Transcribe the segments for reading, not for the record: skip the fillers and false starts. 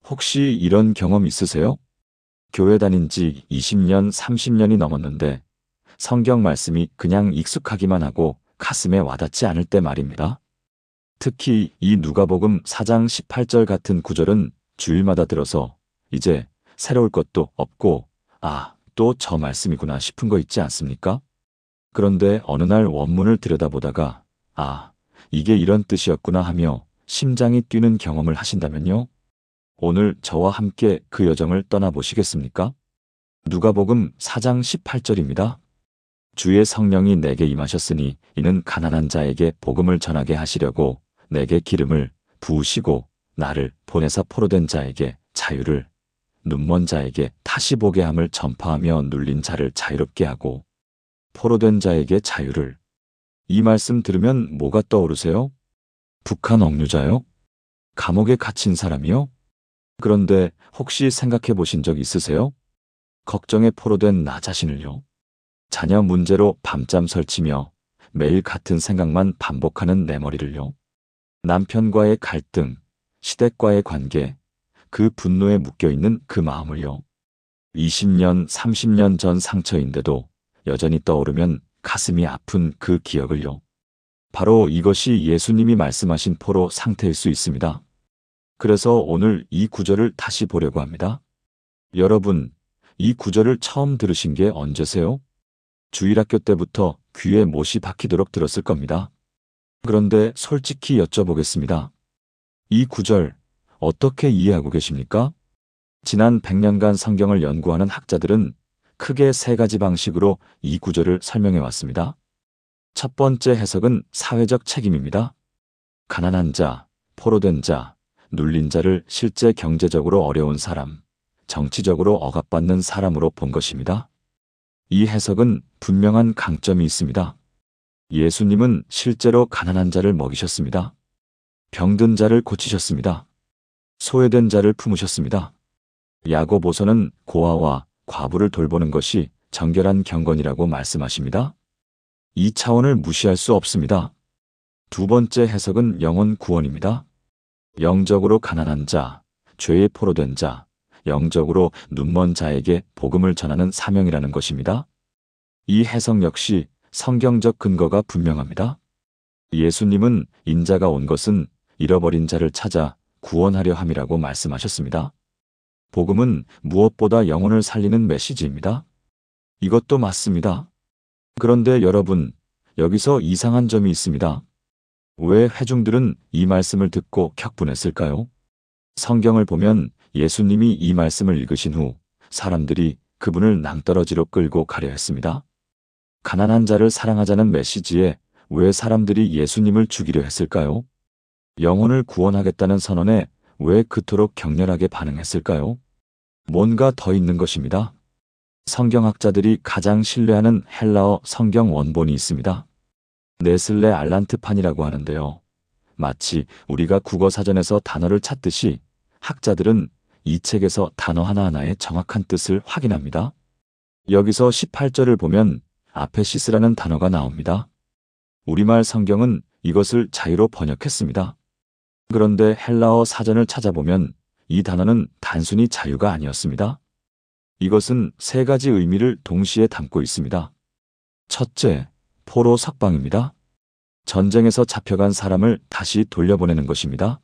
혹시 이런 경험 있으세요? 교회 다닌 지 20년, 30년이 넘었는데 성경 말씀이 그냥 익숙하기만 하고 가슴에 와닿지 않을 때 말입니다. 특히 이 누가복음 4장 18절 같은 구절은 주일마다 들어서 이제 새로울 것도 없고 또 저 말씀이구나 싶은 거 있지 않습니까? 그런데 어느 날 원문을 들여다보다가 이게 이런 뜻이었구나 하며 심장이 뛰는 경험을 하신다면요. 오늘 저와 함께 그 여정을 떠나보시겠습니까? 누가복음 4장 18절입니다. 주의 성령이 내게 임하셨으니 이는 가난한 자에게 복음을 전하게 하시려고 내게 기름을 부으시고 나를 보내사 포로된 자에게 자유를 눈먼 자에게 다시 보게 함을 전파하며 눌린 자를 자유롭게 하고 포로된 자에게 자유를. 이 말씀 들으면 뭐가 떠오르세요? 북한 억류자요? 감옥에 갇힌 사람이요? 그런데 혹시 생각해 보신 적 있으세요? 걱정에 포로된 나 자신을요? 자녀 문제로 밤잠 설치며 매일 같은 생각만 반복하는 내 머리를요? 남편과의 갈등, 시댁과의 관계, 그 분노에 묶여있는 그 마음을요? 20년, 30년 전 상처인데도 여전히 떠오르면 가슴이 아픈 그 기억을요? 바로 이것이 예수님이 말씀하신 포로 상태일 수 있습니다. 그래서 오늘 이 구절을 다시 보려고 합니다. 여러분, 이 구절을 처음 들으신 게 언제세요? 주일학교 때부터 귀에 못이 박히도록 들었을 겁니다. 그런데 솔직히 여쭤보겠습니다. 이 구절 어떻게 이해하고 계십니까? 지난 100년간 성경을 연구하는 학자들은 크게 세 가지 방식으로 이 구절을 설명해 왔습니다. 첫 번째 해석은 사회적 책임입니다. 가난한 자, 포로된 자, 눌린 자를 실제 경제적으로 어려운 사람, 정치적으로 억압받는 사람으로 본 것입니다. 이 해석은 분명한 강점이 있습니다. 예수님은 실제로 가난한 자를 먹이셨습니다. 병든 자를 고치셨습니다. 소외된 자를 품으셨습니다. 야고보서는 고아와 과부를 돌보는 것이 정결한 경건이라고 말씀하십니다. 이 차원을 무시할 수 없습니다. 두 번째 해석은 영혼 구원입니다. 영적으로 가난한 자, 죄에 포로된 자, 영적으로 눈먼 자에게 복음을 전하는 사명이라는 것입니다. 이 해석 역시 성경적 근거가 분명합니다. 예수님은 인자가 온 것은 잃어버린 자를 찾아 구원하려 함이라고 말씀하셨습니다. 복음은 무엇보다 영혼을 살리는 메시지입니다. 이것도 맞습니다. 그런데 여러분, 여기서 이상한 점이 있습니다. 왜 회중들은 이 말씀을 듣고 격분했을까요? 성경을 보면 예수님이 이 말씀을 읽으신 후 사람들이 그분을 낭떠러지로 끌고 가려 했습니다. 가난한 자를 사랑하자는 메시지에 왜 사람들이 예수님을 죽이려 했을까요? 영혼을 구원하겠다는 선언에 왜 그토록 격렬하게 반응했을까요? 뭔가 더 있는 것입니다. 성경학자들이 가장 신뢰하는 헬라어 성경 원본이 있습니다. 네슬레 알란트판이라고 하는데요. 마치 우리가 국어사전에서 단어를 찾듯이 학자들은 이 책에서 단어 하나하나의 정확한 뜻을 확인합니다. 여기서 18절을 보면 아페시스라는 단어가 나옵니다. 우리말 성경은 이것을 자유로 번역했습니다. 그런데 헬라어 사전을 찾아보면 이 단어는 단순히 자유가 아니었습니다. 이것은 세 가지 의미를 동시에 담고 있습니다. 첫째, 포로 석방입니다. 전쟁에서 잡혀간 사람을 다시 돌려보내는 것입니다.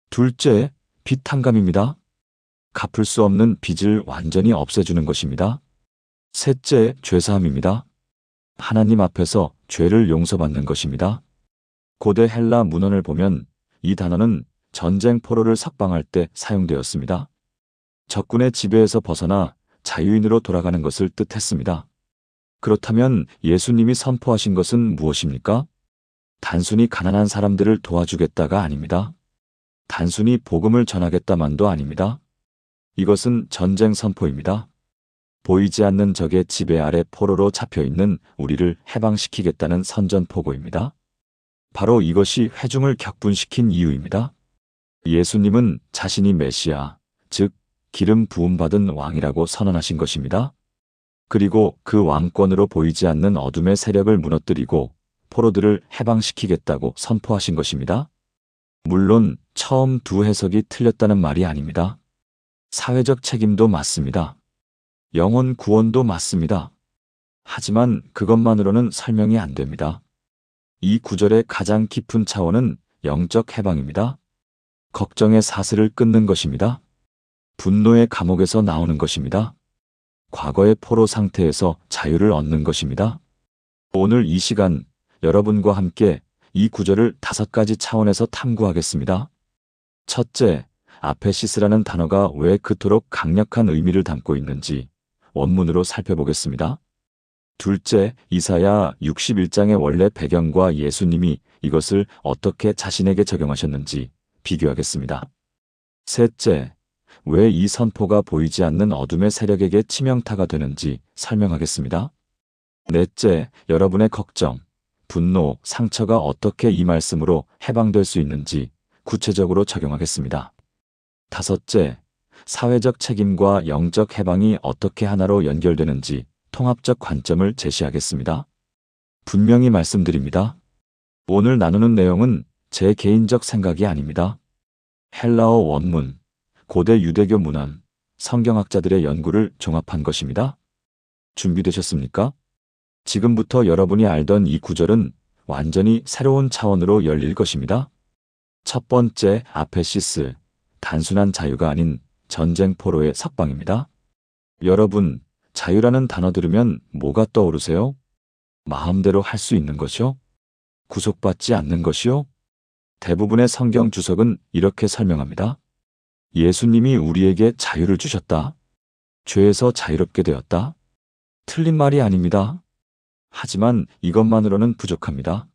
둘째, 빚 탕감입니다. 갚을 수 없는 빚을 완전히 없애주는 것입니다. 셋째, 죄사함입니다. 하나님 앞에서 죄를 용서받는 것입니다. 고대 헬라 문헌을 보면 이 단어는 전쟁 포로를 석방할 때 사용되었습니다. 적군의 지배에서 벗어나 자유인으로 돌아가는 것을 뜻했습니다. 그렇다면 예수님이 선포하신 것은 무엇입니까? 단순히 가난한 사람들을 도와주겠다가 아닙니다. 단순히 복음을 전하겠다만도 아닙니다. 이것은 전쟁 선포입니다. 보이지 않는 적의 지배 아래 포로로 잡혀있는 우리를 해방시키겠다는 선전포고입니다. 바로 이것이 회중을 격분시킨 이유입니다. 예수님은 자신이 메시아, 즉 기름 부음받은 왕이라고 선언하신 것입니다. 그리고 그 왕권으로 보이지 않는 어둠의 세력을 무너뜨리고 포로들을 해방시키겠다고 선포하신 것입니다. 물론 처음 두 해석이 틀렸다는 말이 아닙니다. 사회적 책임도 맞습니다. 영혼 구원도 맞습니다. 하지만 그것만으로는 설명이 안 됩니다. 이 구절의 가장 깊은 차원은 영적 해방입니다. 걱정의 사슬을 끊는 것입니다. 분노의 감옥에서 나오는 것입니다. 과거의 포로 상태에서 자유를 얻는 것입니다. 오늘 이 시간 여러분과 함께 이 구절을 5가지 차원에서 탐구하겠습니다. 첫째, 아페시스라는 단어가 왜 그토록 강력한 의미를 담고 있는지 원문으로 살펴보겠습니다. 둘째, 이사야 61장의 원래 배경과 예수님이 이것을 어떻게 자신에게 적용하셨는지 비교하겠습니다. 셋째, 왜 이 선포가 보이지 않는 어둠의 세력에게 치명타가 되는지 설명하겠습니다. 넷째, 여러분의 걱정, 분노, 상처가 어떻게 이 말씀으로 해방될 수 있는지 구체적으로 적용하겠습니다. 다섯째, 사회적 책임과 영적 해방이 어떻게 하나로 연결되는지 통합적 관점을 제시하겠습니다. 분명히 말씀드립니다. 오늘 나누는 내용은 제 개인적 생각이 아닙니다. 헬라어 원문, 고대 유대교 문헌, 성경학자들의 연구를 종합한 것입니다. 준비되셨습니까? 지금부터 여러분이 알던 이 구절은 완전히 새로운 차원으로 열릴 것입니다. 첫 번째, 아페시스, 단순한 자유가 아닌 전쟁 포로의 석방입니다. 여러분, 자유라는 단어 들으면 뭐가 떠오르세요? 마음대로 할 수 있는 것이요? 구속받지 않는 것이요? 대부분의 성경 주석은 이렇게 설명합니다. 예수님이 우리에게 자유를 주셨다. 죄에서 자유롭게 되었다. 틀린 말이 아닙니다. 하지만 이것만으로는 부족합니다.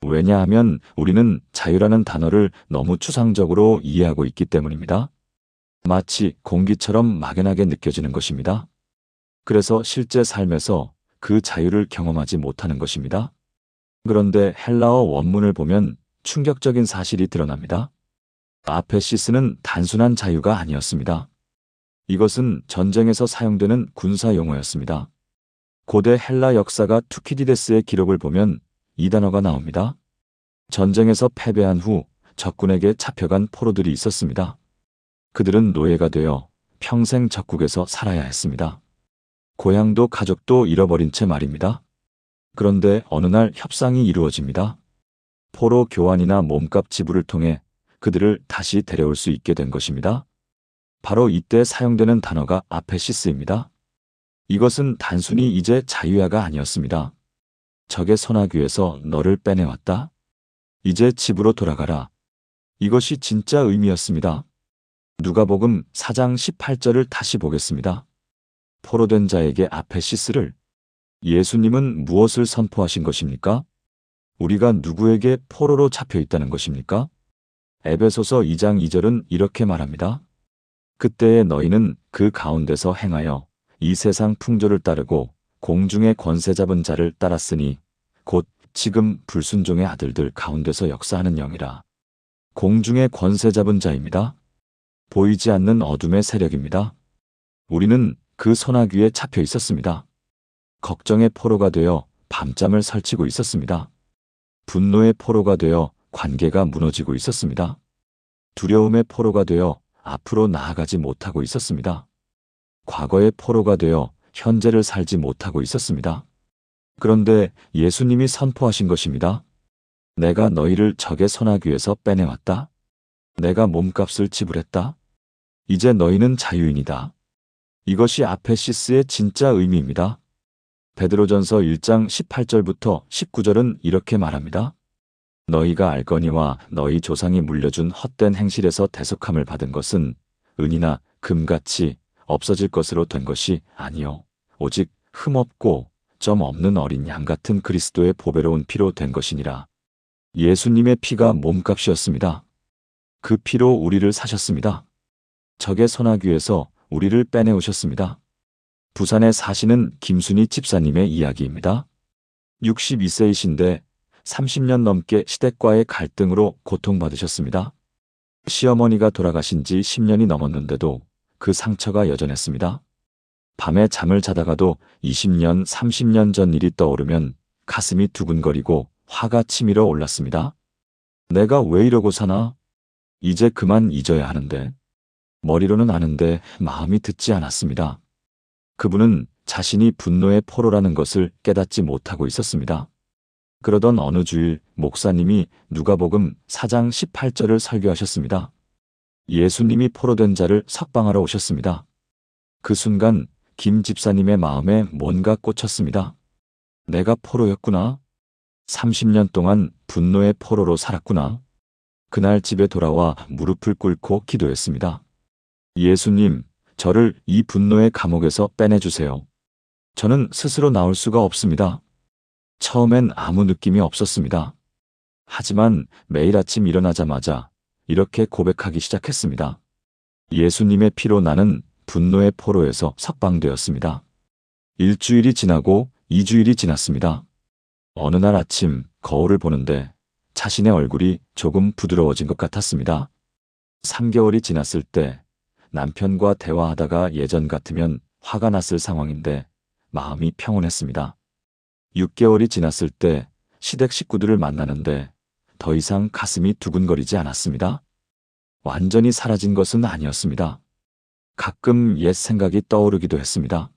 왜냐하면 우리는 자유라는 단어를 너무 추상적으로 이해하고 있기 때문입니다. 마치 공기처럼 막연하게 느껴지는 것입니다. 그래서 실제 삶에서 그 자유를 경험하지 못하는 것입니다. 그런데 헬라어 원문을 보면 충격적인 사실이 드러납니다. 아페시스는 단순한 자유가 아니었습니다. 이것은 전쟁에서 사용되는 군사 용어였습니다. 고대 헬라 역사가 투키디데스의 기록을 보면 이 단어가 나옵니다. 전쟁에서 패배한 후 적군에게 잡혀간 포로들이 있었습니다. 그들은 노예가 되어 평생 적국에서 살아야 했습니다. 고향도 가족도 잃어버린 채 말입니다. 그런데 어느 날 협상이 이루어집니다. 포로 교환이나 몸값 지불을 통해 그들을 다시 데려올 수 있게 된 것입니다. 바로 이때 사용되는 단어가 아페시스입니다. 이것은 단순히 이제 자유야가 아니었습니다. 적의 손아귀에서 너를 빼내왔다. 이제 집으로 돌아가라. 이것이 진짜 의미였습니다. 누가복음 4장 18절을 다시 보겠습니다. 포로된 자에게 아페시스를. 예수님은 무엇을 선포하신 것입니까? 우리가 누구에게 포로로 잡혀 있다는 것입니까? 에베소서 2장 2절은 이렇게 말합니다. 그때에 너희는 그 가운데서 행하여 이 세상 풍조를 따르고 공중의 권세 잡은 자를 따랐으니 곧 지금 불순종의 아들들 가운데서 역사하는 영이라. 공중의 권세 잡은 자입니다. 보이지 않는 어둠의 세력입니다. 우리는 그 손아귀에 잡혀 있었습니다. 걱정의 포로가 되어 밤잠을 설치고 있었습니다. 분노의 포로가 되어 관계가 무너지고 있었습니다. 두려움의 포로가 되어 앞으로 나아가지 못하고 있었습니다. 과거의 포로가 되어 현재를 살지 못하고 있었습니다. 그런데 예수님이 선포하신 것입니다. 내가 너희를 적의 손아귀에서 빼내왔다. 내가 몸값을 지불했다. 이제 너희는 자유인이다. 이것이 아페시스의 진짜 의미입니다. 베드로전서 1장 18절부터 19절은 이렇게 말합니다. 너희가 알거니와 너희 조상이 물려준 헛된 행실에서 대속함을 받은 것은 은이나 금같이 없어질 것으로 된 것이 아니요 오직 흠없고 점 없는 어린 양 같은 그리스도의 보배로운 피로 된 것이니라. 예수님의 피가 몸값이었습니다. 그 피로 우리를 사셨습니다. 적의 손아귀에서 우리를 빼내오셨습니다. 부산에 사시는 김순희 집사님의 이야기입니다. 62세이신데 30년 넘게 시댁과의 갈등으로 고통받으셨습니다. 시어머니가 돌아가신 지 10년이 넘었는데도 그 상처가 여전했습니다. 밤에 잠을 자다가도 20년, 30년 전 일이 떠오르면 가슴이 두근거리고 화가 치밀어 올랐습니다. 내가 왜 이러고 사나? 이제 그만 잊어야 하는데. 머리로는 아는데 마음이 듣지 않았습니다. 그분은 자신이 분노의 포로라는 것을 깨닫지 못하고 있었습니다. 그러던 어느 주일 목사님이 누가복음 4장 18절을 설교하셨습니다. 예수님이 포로된 자를 석방하러 오셨습니다. 그 순간 김 집사님의 마음에 뭔가 꽂혔습니다. 내가 포로였구나. 30년 동안 분노의 포로로 살았구나. 그날 집에 돌아와 무릎을 꿇고 기도했습니다. 예수님, 저를 이 분노의 감옥에서 빼내주세요. 저는 스스로 나올 수가 없습니다. 처음엔 아무 느낌이 없었습니다. 하지만 매일 아침 일어나자마자 이렇게 고백하기 시작했습니다. 예수님의 피로 나는 분노의 포로에서 석방되었습니다. 일주일이 지나고 2주일이 지났습니다. 어느 날 아침 거울을 보는데 자신의 얼굴이 조금 부드러워진 것 같았습니다. 3개월이 지났을 때 남편과 대화하다가 예전 같으면 화가 났을 상황인데 마음이 평온했습니다. 6개월이 지났을 때 시댁 식구들을 만나는데 더 이상 가슴이 두근거리지 않았습니다. 완전히 사라진 것은 아니었습니다. 가끔 옛 생각이 떠오르기도 했습니다.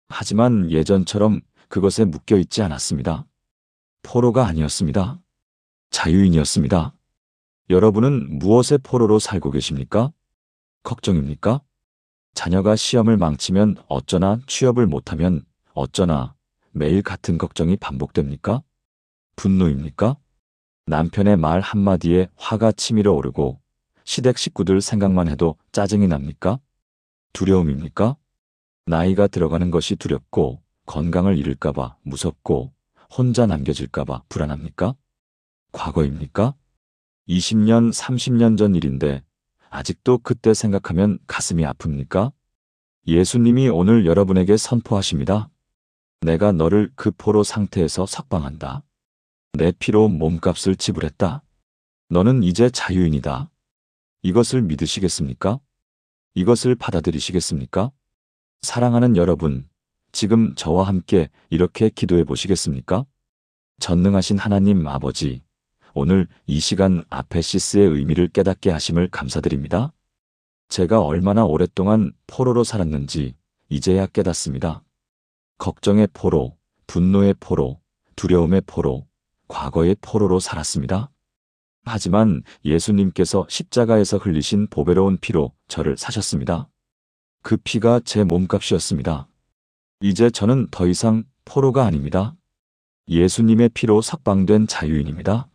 하지만 예전처럼 그것에 묶여 있지 않았습니다. 포로가 아니었습니다. 자유인이었습니다. 여러분은 무엇의 포로로 살고 계십니까? 걱정입니까? 자녀가 시험을 망치면 어쩌나, 취업을 못하면 어쩌나, 매일 같은 걱정이 반복됩니까? 분노입니까? 남편의 말 한마디에 화가 치밀어 오르고 시댁 식구들 생각만 해도 짜증이 납니까? 두려움입니까? 나이가 들어가는 것이 두렵고 건강을 잃을까봐 무섭고 혼자 남겨질까봐 불안합니까? 과거입니까? 20년, 30년 전 일인데 아직도 그때 생각하면 가슴이 아픕니까? 예수님이 오늘 여러분에게 선포하십니다. 내가 너를 그 포로 상태에서 석방한다. 내 피로 몸값을 지불했다. 너는 이제 자유인이다. 이것을 믿으시겠습니까? 이것을 받아들이시겠습니까? 사랑하는 여러분, 지금 저와 함께 이렇게 기도해 보시겠습니까? 전능하신 하나님 아버지, 오늘 이 시간 아페시스의 의미를 깨닫게 하심을 감사드립니다. 제가 얼마나 오랫동안 포로로 살았는지 이제야 깨닫습니다. 걱정의 포로, 분노의 포로, 두려움의 포로, 과거의 포로로 살았습니다. 하지만 예수님께서 십자가에서 흘리신 보배로운 피로 저를 사셨습니다. 그 피가 제 몸값이었습니다. 이제 저는 더 이상 포로가 아닙니다. 예수님의 피로 석방된 자유인입니다.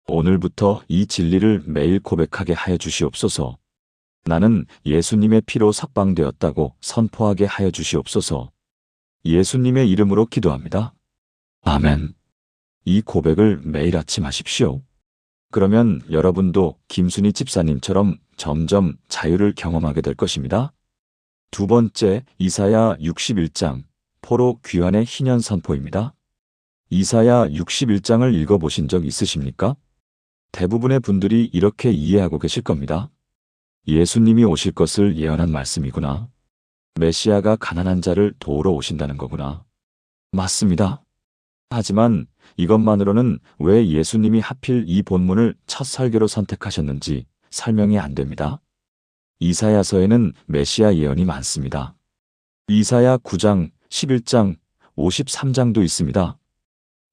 오늘부터 이 진리를 매일 고백하게 하여 주시옵소서. 나는 예수님의 피로 석방되었다고 선포하게 하여 주시옵소서. 예수님의 이름으로 기도합니다. 아멘. 이 고백을 매일 아침 하십시오. 그러면 여러분도 김순희 집사님처럼 점점 자유를 경험하게 될 것입니다. 두 번째, 이사야 61장, 포로 귀환의 희년 선포입니다. 이사야 61장을 읽어보신 적 있으십니까? 대부분의 분들이 이렇게 이해하고 계실 겁니다. 예수님이 오실 것을 예언한 말씀이구나. 메시아가 가난한 자를 도우러 오신다는 거구나. 맞습니다. 하지만 이것만으로는 왜 예수님이 하필 이 본문을 첫 설교로 선택하셨는지 설명이 안 됩니다. 이사야서에는 메시아 예언이 많습니다. 이사야 9장, 11장, 53장도 있습니다.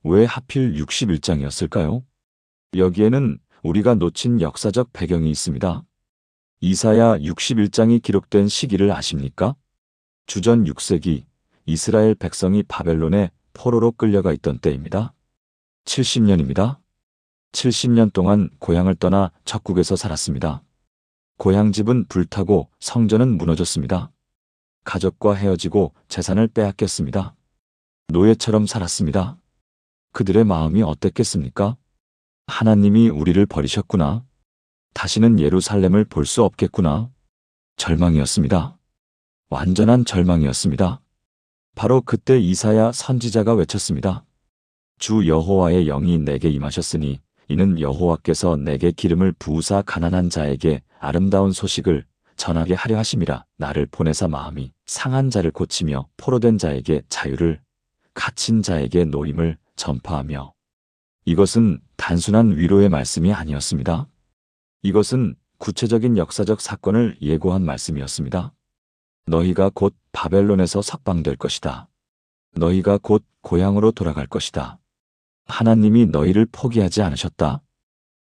왜 하필 61장이었을까요? 여기에는 우리가 놓친 역사적 배경이 있습니다. 이사야 61장이 기록된 시기를 아십니까? 주전 6세기 이스라엘 백성이 바벨론에 포로로 끌려가 있던 때입니다. 70년입니다. 70년 동안 고향을 떠나 적국에서 살았습니다. 고향 집은 불타고 성전은 무너졌습니다. 가족과 헤어지고 재산을 빼앗겼습니다. 노예처럼 살았습니다. 그들의 마음이 어땠겠습니까? 하나님이 우리를 버리셨구나. 다시는 예루살렘을 볼 수 없겠구나. 절망이었습니다. 완전한 절망이었습니다. 바로 그때 이사야 선지자가 외쳤습니다. 주 여호와의 영이 내게 임하셨으니 이는 여호와께서 내게 기름을 부으사 가난한 자에게 아름다운 소식을 전하게 하려 하심이라. 나를 보내사 마음이 상한 자를 고치며 포로된 자에게 자유를, 갇힌 자에게 노임을 전파하며. 이것은 단순한 위로의 말씀이 아니었습니다. 이것은 구체적인 역사적 사건을 예고한 말씀이었습니다. 너희가 곧 바벨론에서 석방될 것이다. 너희가 곧 고향으로 돌아갈 것이다. 하나님이 너희를 포기하지 않으셨다.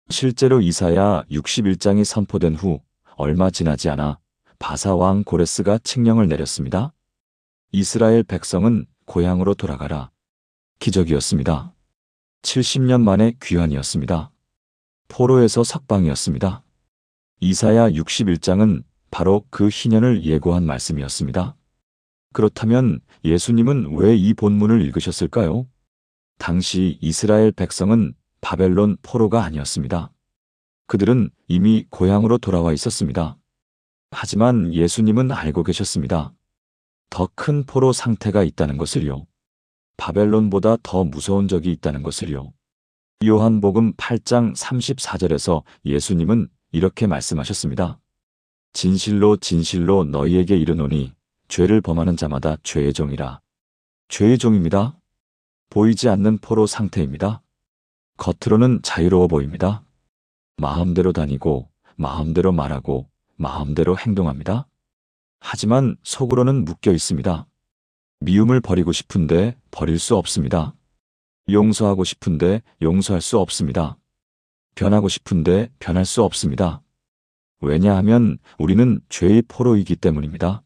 실제로 이사야 61장이 선포된 후 얼마 지나지 않아 바사 왕 고레스가 칙령을 내렸습니다. 이스라엘 백성은 고향으로 돌아가라. 기적이었습니다. 70년 만의 귀환이었습니다. 포로에서 석방이었습니다. 이사야 61장은 바로 그 희년을 예고한 말씀이었습니다. 그렇다면 예수님은 왜 이 본문을 읽으셨을까요? 당시 이스라엘 백성은 바벨론 포로가 아니었습니다. 그들은 이미 고향으로 돌아와 있었습니다. 하지만 예수님은 알고 계셨습니다. 더 큰 포로 상태가 있다는 것을요. 바벨론보다 더 무서운 적이 있다는 것을요. 요한복음 8장 34절에서 예수님은 이렇게 말씀하셨습니다. 진실로 진실로 너희에게 이르노니 죄를 범하는 자마다 죄의 종이라. 죄의 종입니다. 보이지 않는 포로 상태입니다. 겉으로는 자유로워 보입니다. 마음대로 다니고 마음대로 말하고 마음대로 행동합니다. 하지만 속으로는 묶여 있습니다. 미움을 버리고 싶은데 버릴 수 없습니다. 용서하고 싶은데 용서할 수 없습니다. 변하고 싶은데 변할 수 없습니다. 왜냐하면 우리는 죄의 포로이기 때문입니다.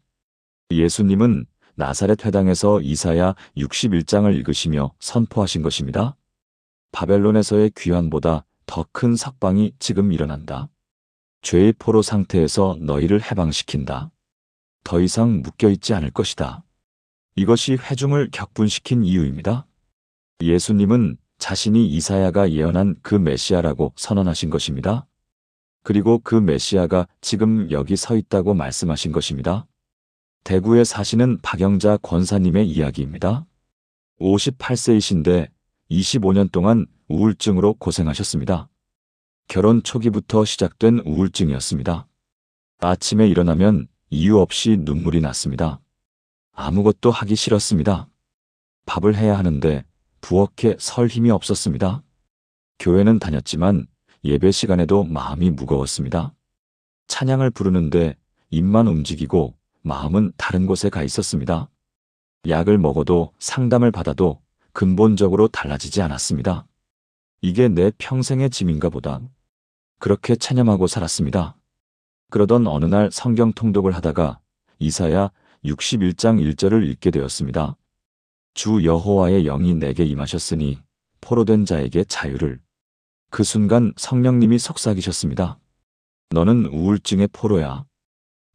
예수님은 나사렛 회당에서 이사야 61장을 읽으시며 선포하신 것입니다. 바벨론에서의 귀환보다 더 큰 석방이 지금 일어난다. 죄의 포로 상태에서 너희를 해방시킨다. 더 이상 묶여있지 않을 것이다. 이것이 회중을 격분시킨 이유입니다. 예수님은 자신이 이사야가 예언한 그 메시아라고 선언하신 것입니다. 그리고 그 메시아가 지금 여기 서 있다고 말씀하신 것입니다. 대구에 사시는 박영자 권사님의 이야기입니다. 58세이신데 25년 동안 우울증으로 고생하셨습니다. 결혼 초기부터 시작된 우울증이었습니다. 아침에 일어나면 이유 없이 눈물이 났습니다. 아무것도 하기 싫었습니다. 밥을 해야 하는데 부엌에 설 힘이 없었습니다. 교회는 다녔지만 예배 시간에도 마음이 무거웠습니다. 찬양을 부르는데 입만 움직이고 마음은 다른 곳에 가 있었습니다. 약을 먹어도 상담을 받아도 근본적으로 달라지지 않았습니다. 이게 내 평생의 짐인가 보다. 그렇게 체념하고 살았습니다. 그러던 어느 날 성경 통독을 하다가 이사야 61장 1절을 읽게 되었습니다. 주 여호와의 영이 내게 임하셨으니 포로된 자에게 자유를. 그 순간 성령님이 속삭이셨습니다. 너는 우울증의 포로야.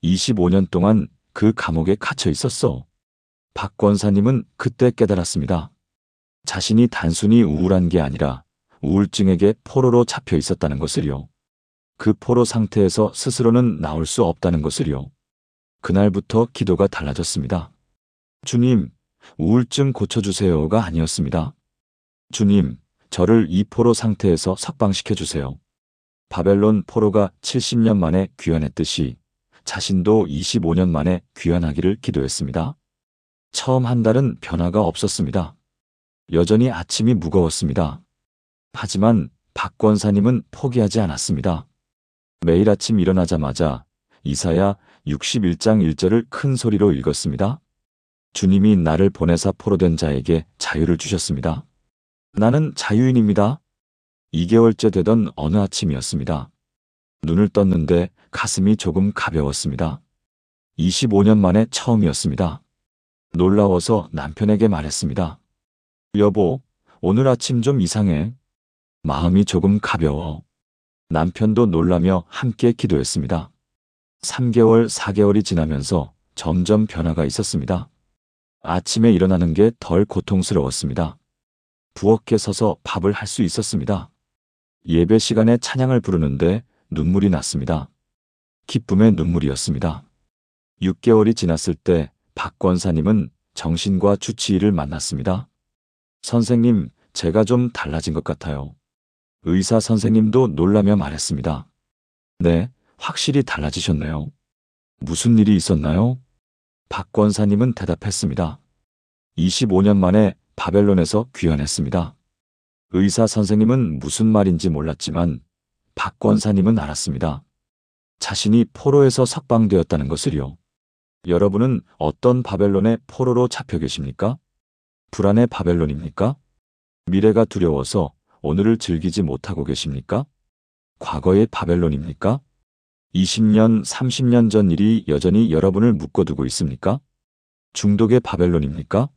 25년 동안 그 감옥에 갇혀 있었어. 박 권사님은 그때 깨달았습니다. 자신이 단순히 우울한 게 아니라 우울증에게 포로로 잡혀 있었다는 것을요. 그 포로 상태에서 스스로는 나올 수 없다는 것을요. 그날부터 기도가 달라졌습니다. 주님, 우울증 고쳐주세요가 아니었습니다. 주님, 저를 이 포로 상태에서 석방시켜 주세요. 바벨론 포로가 70년 만에 귀환했듯이 자신도 25년 만에 귀환하기를 기도했습니다. 처음 한 달은 변화가 없었습니다. 여전히 아침이 무거웠습니다. 하지만 박 권사님은 포기하지 않았습니다. 매일 아침 일어나자마자 이사야 61장 1절을 큰 소리로 읽었습니다. 주님이 나를 보내사 포로된 자에게 자유를 주셨습니다. 나는 자유인입니다. 2개월째 되던 어느 아침이었습니다. 눈을 떴는데 가슴이 조금 가벼웠습니다. 25년 만에 처음이었습니다. 놀라워서 남편에게 말했습니다. 여보, 오늘 아침 좀 이상해. 마음이 조금 가벼워. 남편도 놀라며 함께 기도했습니다. 3개월, 4개월이 지나면서 점점 변화가 있었습니다. 아침에 일어나는 게 덜 고통스러웠습니다. 부엌에 서서 밥을 할 수 있었습니다. 예배 시간에 찬양을 부르는데 눈물이 났습니다. 기쁨의 눈물이었습니다. 6개월이 지났을 때 박 권사님은 정신과 주치의를 만났습니다. 선생님, 제가 좀 달라진 것 같아요. 의사 선생님도 놀라며 말했습니다. 네, 확실히 달라지셨네요. 무슨 일이 있었나요? 박 권사님은 대답했습니다. 25년 만에 바벨론에서 귀환했습니다. 의사 선생님은 무슨 말인지 몰랐지만 박 권사님은 알았습니다. 자신이 포로에서 석방되었다는 것을요. 여러분은 어떤 바벨론의 포로로 잡혀 계십니까? 불안의 바벨론입니까? 미래가 두려워서 오늘을 즐기지 못하고 계십니까? 과거의 바벨론입니까? 20년, 30년 전 일이 여전히 여러분을 묶어두고 있습니까? 중독의 바벨론입니까?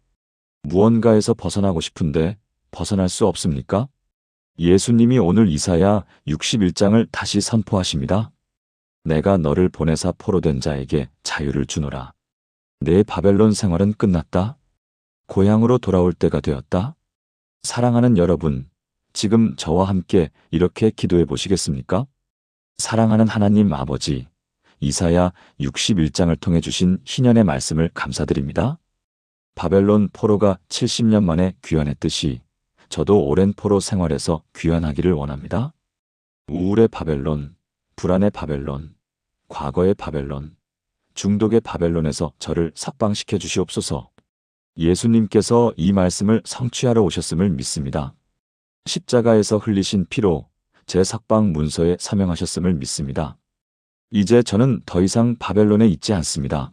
무언가에서 벗어나고 싶은데 벗어날 수 없습니까? 예수님이 오늘 이사야 61장을 다시 선포하십니다. 내가 너를 보내사 포로된 자에게 자유를 주노라. 내 바벨론 생활은 끝났다. 고향으로 돌아올 때가 되었다. 사랑하는 여러분, 지금 저와 함께 이렇게 기도해 보시겠습니까? 사랑하는 하나님 아버지, 이사야 61장을 통해 주신 희년의 말씀을 감사드립니다. 바벨론 포로가 70년 만에 귀환했듯이 저도 오랜 포로 생활에서 귀환하기를 원합니다. 우울의 바벨론, 불안의 바벨론, 과거의 바벨론, 중독의 바벨론에서 저를 석방시켜 주시옵소서. 예수님께서 이 말씀을 성취하러 오셨음을 믿습니다. 십자가에서 흘리신 피로 제 석방 문서에 서명하셨음을 믿습니다. 이제 저는 더 이상 바벨론에 있지 않습니다.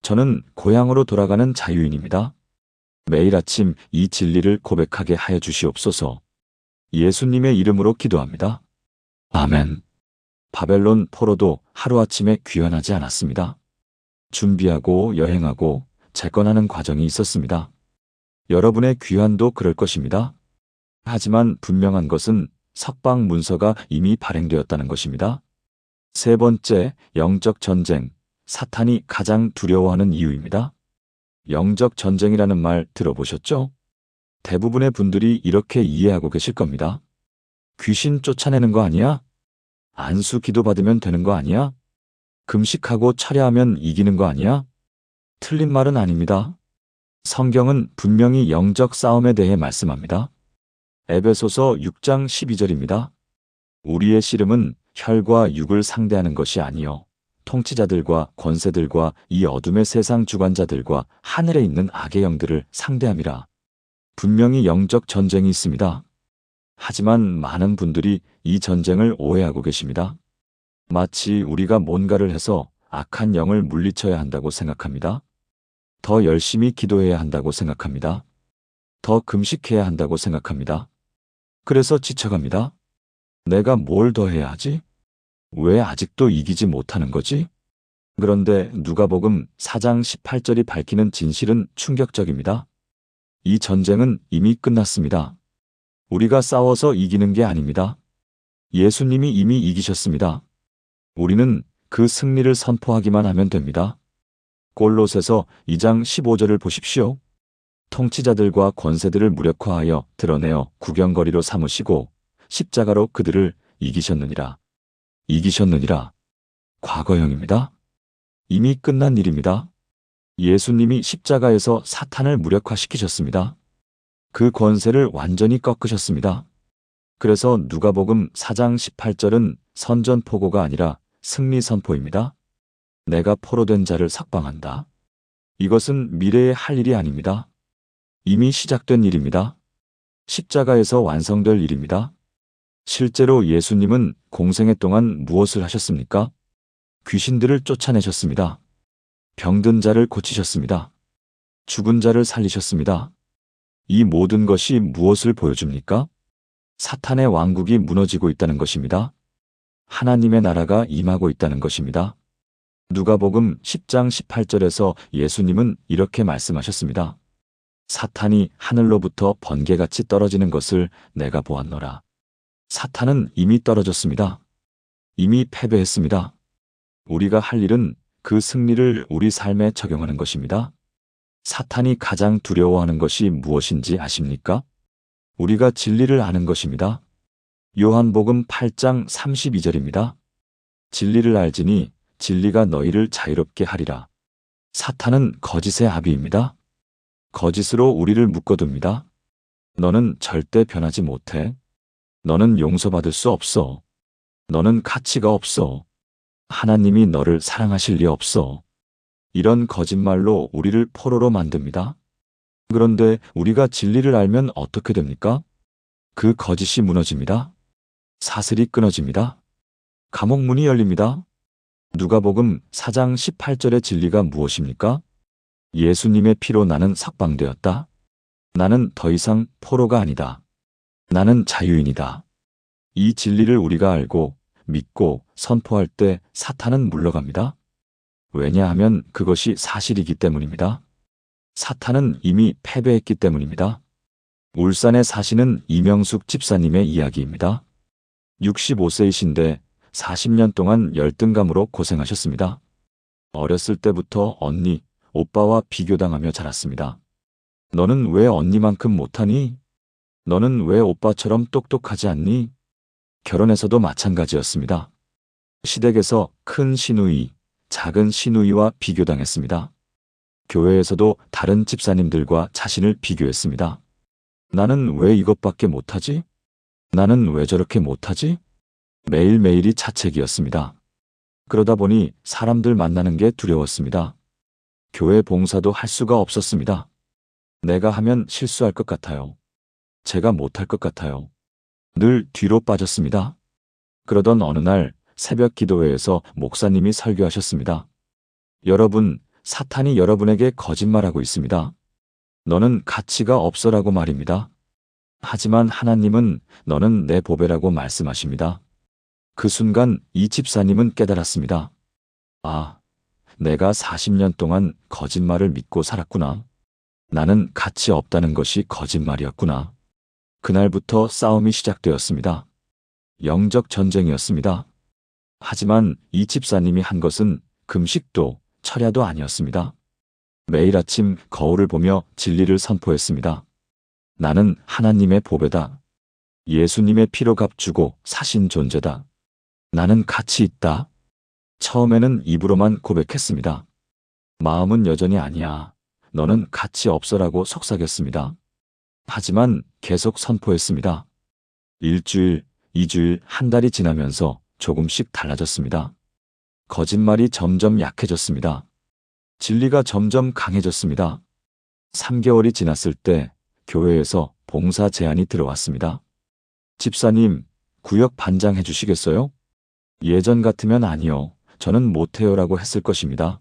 저는 고향으로 돌아가는 자유인입니다. 매일 아침 이 진리를 고백하게 하여 주시옵소서. 예수님의 이름으로 기도합니다. 아멘. 바벨론 포로도 하루아침에 귀환하지 않았습니다. 준비하고 여행하고 재건하는 과정이 있었습니다. 여러분의 귀환도 그럴 것입니다. 하지만 분명한 것은 석방 문서가 이미 발행되었다는 것입니다. 세 번째, 영적 전쟁, 사탄이 가장 두려워하는 이유입니다. 영적 전쟁이라는 말 들어보셨죠? 대부분의 분들이 이렇게 이해하고 계실 겁니다. 귀신 쫓아내는 거 아니야? 안수 기도 받으면 되는 거 아니야? 금식하고 철야하면 이기는 거 아니야? 틀린 말은 아닙니다. 성경은 분명히 영적 싸움에 대해 말씀합니다. 에베소서 6장 12절입니다. 우리의 씨름은 혈과 육을 상대하는 것이 아니요 통치자들과 권세들과 이 어둠의 세상 주관자들과 하늘에 있는 악의 영들을 상대함이라. 분명히 영적 전쟁이 있습니다. 하지만 많은 분들이 이 전쟁을 오해하고 계십니다. 마치 우리가 뭔가를 해서 악한 영을 물리쳐야 한다고 생각합니다. 더 열심히 기도해야 한다고 생각합니다. 더 금식해야 한다고 생각합니다. 그래서 지쳐갑니다. 내가 뭘 더 해야 하지? 왜 아직도 이기지 못하는 거지? 그런데 누가복음 4장 18절이 밝히는 진실은 충격적입니다. 이 전쟁은 이미 끝났습니다. 우리가 싸워서 이기는 게 아닙니다. 예수님이 이미 이기셨습니다. 우리는 그 승리를 선포하기만 하면 됩니다. 골로새서 2장 15절을 보십시오. 통치자들과 권세들을 무력화하여 드러내어 구경거리로 삼으시고 십자가로 그들을 이기셨느니라. 이기셨느니라. 과거형입니다. 이미 끝난 일입니다. 예수님이 십자가에서 사탄을 무력화시키셨습니다. 그 권세를 완전히 꺾으셨습니다. 그래서 누가복음 4장 18절은 선전포고가 아니라 승리 선포입니다. 내가 포로된 자를 석방한다. 이것은 미래에 할 일이 아닙니다. 이미 시작된 일입니다. 십자가에서 완성될 일입니다. 실제로 예수님은 공생애 동안 무엇을 하셨습니까? 귀신들을 쫓아내셨습니다. 병든 자를 고치셨습니다. 죽은 자를 살리셨습니다. 이 모든 것이 무엇을 보여줍니까? 사탄의 왕국이 무너지고 있다는 것입니다. 하나님의 나라가 임하고 있다는 것입니다. 누가복음 10장 18절에서 예수님은 이렇게 말씀하셨습니다. 사탄이 하늘로부터 번개같이 떨어지는 것을 내가 보았노라. 사탄은 이미 떨어졌습니다. 이미 패배했습니다. 우리가 할 일은 그 승리를 우리 삶에 적용하는 것입니다. 사탄이 가장 두려워하는 것이 무엇인지 아십니까? 우리가 진리를 아는 것입니다. 요한복음 8장 32절입니다. 진리를 알지니 진리가 너희를 자유롭게 하리라. 사탄은 거짓의 아비입니다. 거짓으로 우리를 묶어둡니다. 너는 절대 변하지 못해. 너는 용서받을 수 없어. 너는 가치가 없어. 하나님이 너를 사랑하실 리 없어. 이런 거짓말로 우리를 포로로 만듭니다. 그런데 우리가 진리를 알면 어떻게 됩니까? 그 거짓이 무너집니다. 사슬이 끊어집니다. 감옥 문이 열립니다. 누가복음 4장 18절의 진리가 무엇입니까? 예수님의 피로 나는 석방되었다. 나는 더 이상 포로가 아니다. 나는 자유인이다. 이 진리를 우리가 알고 믿고 선포할 때 사탄은 물러갑니다. 왜냐하면 그것이 사실이기 때문입니다. 사탄은 이미 패배했기 때문입니다. 울산에 사시는 이명숙 집사님의 이야기입니다. 65세이신데 40년 동안 열등감으로 고생하셨습니다. 어렸을 때부터 언니, 오빠와 비교당하며 자랐습니다. 너는 왜 언니만큼 못하니? 너는 왜 오빠처럼 똑똑하지 않니? 결혼에서도 마찬가지였습니다. 시댁에서 큰 시누이, 작은 시누이와 비교당했습니다. 교회에서도 다른 집사님들과 자신을 비교했습니다. 나는 왜 이것밖에 못하지? 나는 왜 저렇게 못하지? 매일매일이 자책이었습니다. 그러다 보니 사람들 만나는 게 두려웠습니다. 교회 봉사도 할 수가 없었습니다. 내가 하면 실수할 것 같아요. 제가 못할 것 같아요. 늘 뒤로 빠졌습니다. 그러던 어느 날 새벽 기도회에서 목사님이 설교하셨습니다. 여러분, 사탄이 여러분에게 거짓말하고 있습니다. 너는 가치가 없어라고 말입니다. 하지만 하나님은 너는 내 보배라고 말씀하십니다. 그 순간 이 집사님은 깨달았습니다. 아, 내가 40년 동안 거짓말을 믿고 살았구나. 나는 가치 없다는 것이 거짓말이었구나. 그날부터 싸움이 시작되었습니다. 영적 전쟁이었습니다. 하지만 이 집사님이 한 것은 금식도 철야도 아니었습니다. 매일 아침 거울을 보며 진리를 선포했습니다. 나는 하나님의 보배다. 예수님의 피로 값주고 사신 존재다. 나는 가치 있다. 처음에는 입으로만 고백했습니다. 마음은 여전히 아니야. 너는 가치 없어라고 속삭였습니다. 하지만 계속 선포했습니다. 일주일, 2주일, 한 달이 지나면서 조금씩 달라졌습니다. 거짓말이 점점 약해졌습니다. 진리가 점점 강해졌습니다. 3개월이 지났을 때 교회에서 봉사 제안이 들어왔습니다. 집사님, 구역 반장 해주시겠어요? 예전 같으면 아니요, 저는 못해요라고 했을 것입니다.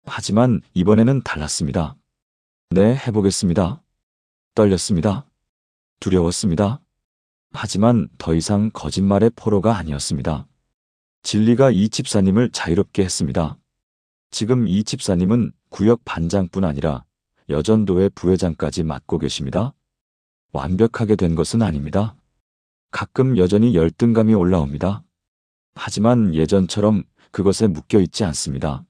하지만 이번에는 달랐습니다. 네, 해보겠습니다. 떨렸습니다. 두려웠습니다. 하지만 더 이상 거짓말의 포로가 아니었습니다. 진리가 이 집사님을 자유롭게 했습니다. 지금 이 집사님은 구역 반장뿐 아니라 여전도의 부회장까지 맡고 계십니다. 완벽하게 된 것은 아닙니다. 가끔 여전히 열등감이 올라옵니다. 하지만 예전처럼 그것에 묶여 있지 않습니다.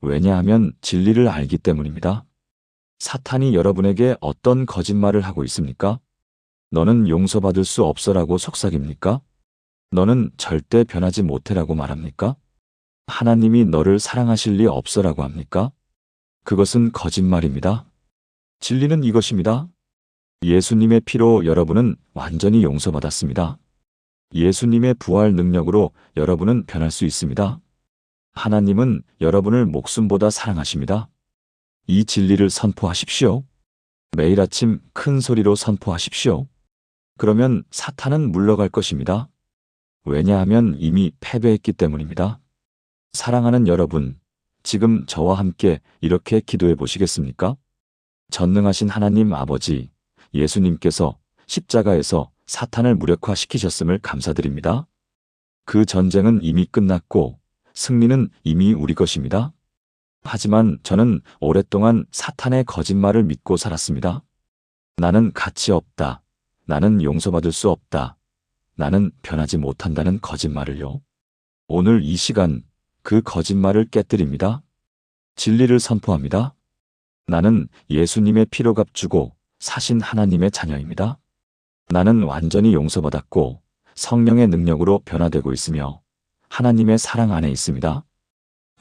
왜냐하면 진리를 알기 때문입니다. 사탄이 여러분에게 어떤 거짓말을 하고 있습니까? 너는 용서받을 수 없어라고 속삭입니까? 너는 절대 변하지 못해라고 말합니까? 하나님이 너를 사랑하실 리 없어라고 합니까? 그것은 거짓말입니다. 진리는 이것입니다. 예수님의 피로 여러분은 완전히 용서받았습니다. 예수님의 부활 능력으로 여러분은 변할 수 있습니다. 하나님은 여러분을 목숨보다 사랑하십니다. 이 진리를 선포하십시오. 매일 아침 큰 소리로 선포하십시오. 그러면 사탄은 물러갈 것입니다. 왜냐하면 이미 패배했기 때문입니다. 사랑하는 여러분, 지금 저와 함께 이렇게 기도해 보시겠습니까? 전능하신 하나님 아버지, 예수님께서 십자가에서 사탄을 무력화시키셨음을 감사드립니다. 그 전쟁은 이미 끝났고 승리는 이미 우리 것입니다. 하지만 저는 오랫동안 사탄의 거짓말을 믿고 살았습니다. 나는 가치 없다. 나는 용서받을 수 없다. 나는 변하지 못한다는 거짓말을요. 오늘 이 시간 그 거짓말을 깨뜨립니다. 진리를 선포합니다. 나는 예수님의 피로 값주고 사신 하나님의 자녀입니다. 나는 완전히 용서받았고 성령의 능력으로 변화되고 있으며 하나님의 사랑 안에 있습니다.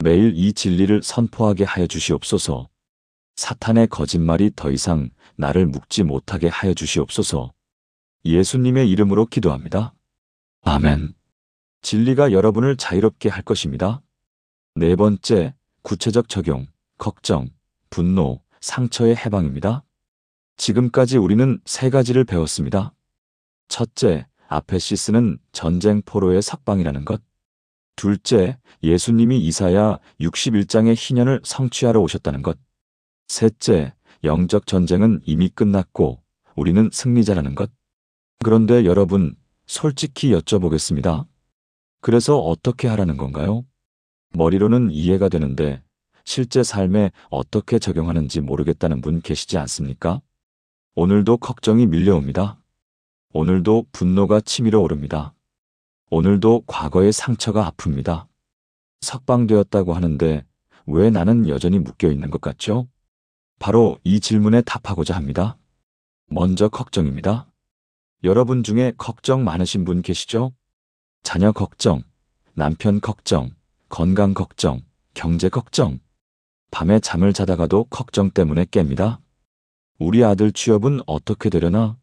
매일 이 진리를 선포하게 하여 주시옵소서. 사탄의 거짓말이 더 이상 나를 묶지 못하게 하여 주시옵소서. 예수님의 이름으로 기도합니다. 아멘. 진리가 여러분을 자유롭게 할 것입니다. 네 번째, 구체적 적용, 걱정, 분노, 상처의 해방입니다. 지금까지 우리는 세 가지를 배웠습니다. 첫째, 아페시스는 전쟁 포로의 석방이라는 것. 둘째, 예수님이 이사야 61장의 희년을 성취하러 오셨다는 것. 셋째, 영적 전쟁은 이미 끝났고 우리는 승리자라는 것. 그런데 여러분, 솔직히 여쭤보겠습니다. 그래서 어떻게 하라는 건가요? 머리로는 이해가 되는데 실제 삶에 어떻게 적용하는지 모르겠다는 분 계시지 않습니까? 오늘도 걱정이 밀려옵니다. 오늘도 분노가 치밀어 오릅니다. 오늘도 과거의 상처가 아픕니다. 석방되었다고 하는데 왜 나는 여전히 묶여 있는 것 같죠? 바로 이 질문에 답하고자 합니다. 먼저 걱정입니다. 여러분 중에 걱정 많으신 분 계시죠? 자녀 걱정, 남편 걱정, 건강 걱정, 경제 걱정. 밤에 잠을 자다가도 걱정 때문에 깹니다. 우리 아들 취업은 어떻게 되려나?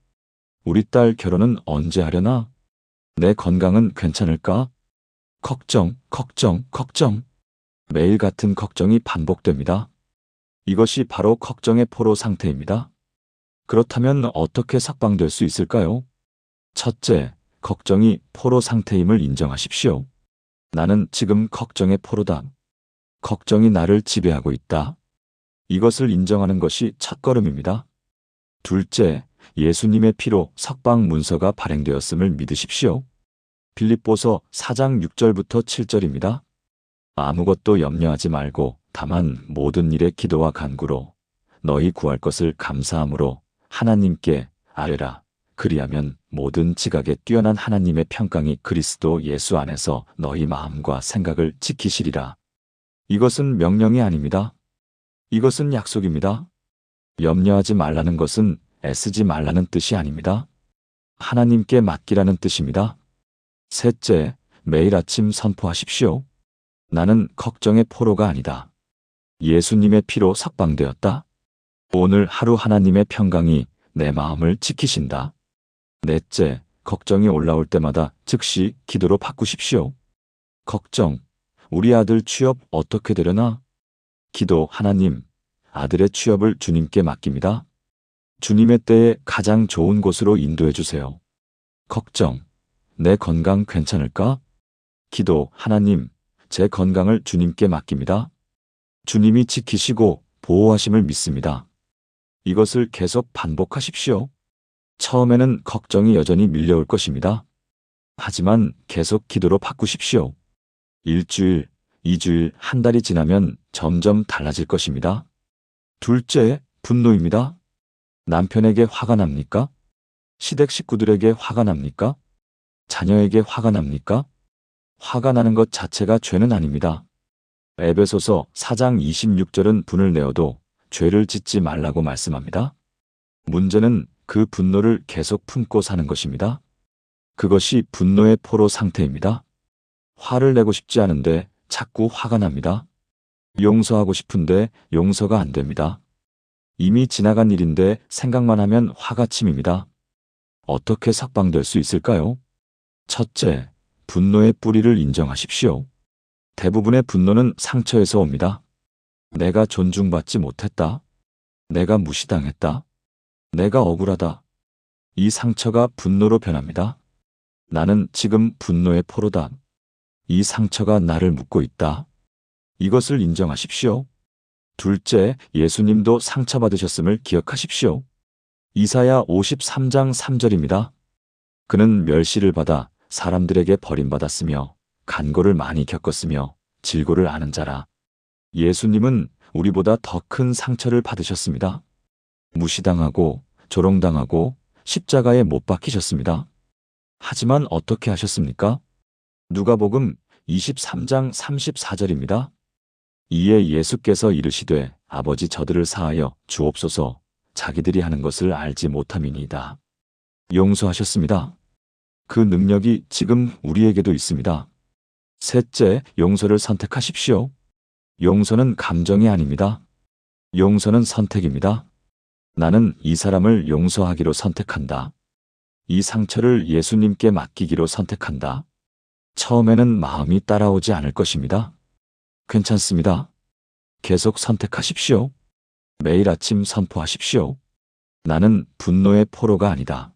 우리 딸 결혼은 언제 하려나? 내 건강은 괜찮을까? 걱정, 걱정, 걱정. 매일 같은 걱정이 반복됩니다. 이것이 바로 걱정의 포로 상태입니다. 그렇다면 어떻게 석방될 수 있을까요? 첫째, 걱정이 포로 상태임을 인정하십시오. 나는 지금 걱정의 포로다. 걱정이 나를 지배하고 있다. 이것을 인정하는 것이 첫걸음입니다. 둘째, 예수님의 피로 석방 문서가 발행되었음을 믿으십시오. 빌립보서 4장 6절부터 7절입니다. 아무것도 염려하지 말고 다만 모든 일에 기도와 간구로 너희 구할 것을 감사함으로 하나님께 아뢰라. 그리하면 모든 지각에 뛰어난 하나님의 평강이 그리스도 예수 안에서 너희 마음과 생각을 지키시리라. 이것은 명령이 아닙니다. 이것은 약속입니다. 염려하지 말라는 것은 애쓰지 말라는 뜻이 아닙니다. 하나님께 맡기라는 뜻입니다. 셋째, 매일 아침 선포하십시오. 나는 걱정의 포로가 아니다. 예수님의 피로 석방되었다. 오늘 하루 하나님의 평강이 내 마음을 지키신다. 넷째, 걱정이 올라올 때마다 즉시 기도로 바꾸십시오. 걱정, 우리 아들 취업 어떻게 되려나? 기도, 하나님, 아들의 취업을 주님께 맡깁니다. 주님의 때에 가장 좋은 곳으로 인도해 주세요. 걱정, 내 건강 괜찮을까? 기도, 하나님, 제 건강을 주님께 맡깁니다. 주님이 지키시고 보호하심을 믿습니다. 이것을 계속 반복하십시오. 처음에는 걱정이 여전히 밀려올 것입니다. 하지만 계속 기도로 바꾸십시오. 일주일, 2주일, 한 달이 지나면 점점 달라질 것입니다. 둘째, 분노입니다. 남편에게 화가 납니까? 시댁 식구들에게 화가 납니까? 자녀에게 화가 납니까? 화가 나는 것 자체가 죄는 아닙니다. 에베소서 4장 26절은 분을 내어도 죄를 짓지 말라고 말씀합니다. 문제는 그 분노를 계속 품고 사는 것입니다. 그것이 분노의 포로 상태입니다. 화를 내고 싶지 않은데 자꾸 화가 납니다. 용서하고 싶은데 용서가 안 됩니다. 이미 지나간 일인데 생각만 하면 화가 침입니다. 어떻게 석방될 수 있을까요? 첫째, 분노의 뿌리를 인정하십시오. 대부분의 분노는 상처에서 옵니다. 내가 존중받지 못했다. 내가 무시당했다. 내가 억울하다. 이 상처가 분노로 변합니다. 나는 지금 분노의 포로다. 이 상처가 나를 묶고 있다. 이것을 인정하십시오. 둘째, 예수님도 상처받으셨음을 기억하십시오. 이사야 53장 3절입니다. 그는 멸시를 받아 사람들에게 버림받았으며 간고를 많이 겪었으며 질고를 아는 자라. 예수님은 우리보다 더 큰 상처를 받으셨습니다. 무시당하고 조롱당하고 십자가에 못 박히셨습니다. 하지만 어떻게 하셨습니까? 누가복음 23장 34절입니다. 이에 예수께서 이르시되 아버지 저들을 사하여 주옵소서 자기들이 하는 것을 알지 못함이니이다. 용서하셨습니다. 그 능력이 지금 우리에게도 있습니다. 셋째, 용서를 선택하십시오. 용서는 감정이 아닙니다. 용서는 선택입니다. 나는 이 사람을 용서하기로 선택한다. 이 상처를 예수님께 맡기기로 선택한다. 처음에는 마음이 따라오지 않을 것입니다. 괜찮습니다. 계속 선택하십시오. 매일 아침 선포하십시오. 나는 분노의 포로가 아니다.